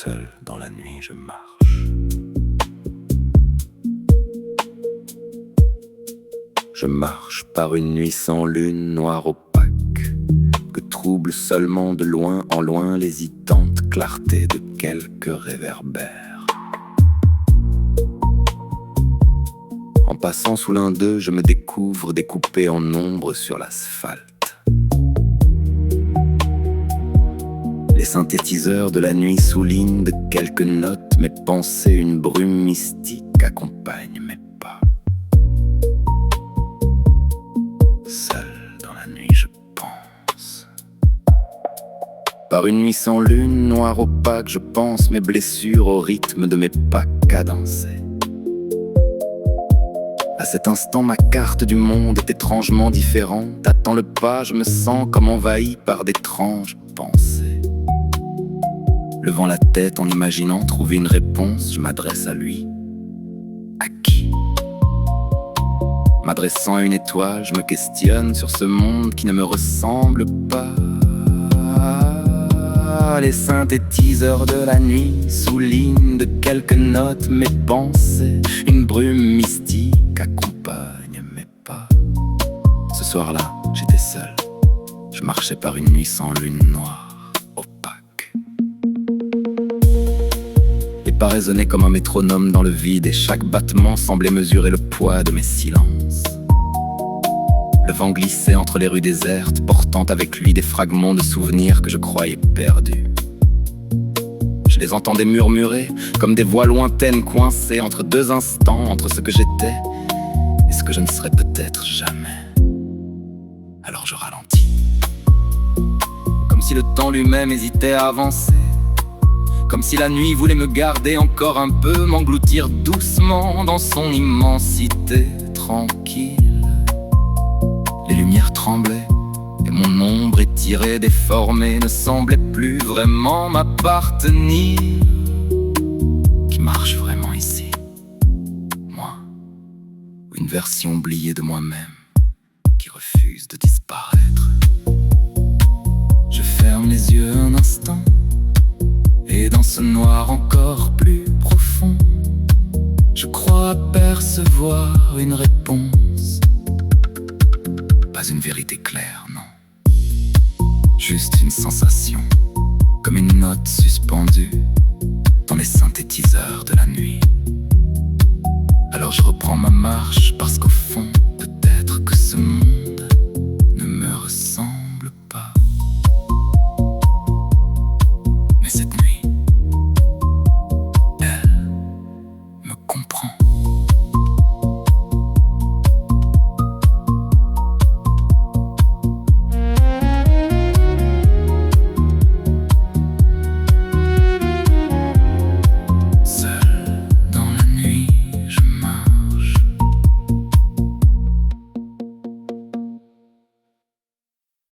Seul dans la nuit je marche. Je marche par une nuit sans lune, noire opaque, que trouble seulement de loin en loin l'hésitante clarté de quelques réverbères. En passant sous l'un d'eux, je me découvre découpé en ombre sur l'asphalte. Les synthétiseurs de la nuit soulignent de quelques notes mes pensées, une brume mystique accompagne mes pas. Seul dans la nuit je pense. Par une nuit sans lune, noire opaque, je pense mes blessures au rythme de mes pas cadencés. À cet instant, ma carte du monde est étrangement différente. Attends le pas, je me sens comme envahi par d'étranges pensées. Levant la tête en imaginant trouver une réponse, je m'adresse à lui. À qui? M'adressant à une étoile, je me questionne sur ce monde qui ne me ressemble pas. Les synthétiseurs de la nuit soulignent de quelques notes mes pensées. Une brume mystique accompagne mes pas. Ce soir-là, j'étais seul. Je marchais par une nuit sans lune noire, opaque. Les pas résonnaient comme un métronome dans le vide, et chaque battement semblait mesurer le poids de mes silences. Le vent glissait entre les rues désertes, portant avec lui des fragments de souvenirs que je croyais perdus. Je les entendais murmurer, comme des voix lointaines coincées entre deux instants, entre ce que j'étais et ce que je ne serais peut-être jamais. Alors je ralentis, comme si le temps lui-même hésitait à avancer, comme si la nuit voulait me garder encore un peu, m'engloutir doucement dans son immensité tranquille. Les lumières tremblaient, et mon ombre étirée, déformée, ne semblait plus vraiment m'appartenir. Qui marche vraiment ici? Moi, ou une version oubliée de moi-même, qui refuse de disparaître? Je ferme les yeux un instant, et dans ce noir encore plus profond, je crois apercevoir une réponse. Pas une vérité claire, non. Juste une sensation, comme une note suspendue dans les synthétiseurs de la nuit. Alors je reprends ma marche, parce qu'au fond, peut-être que ce monde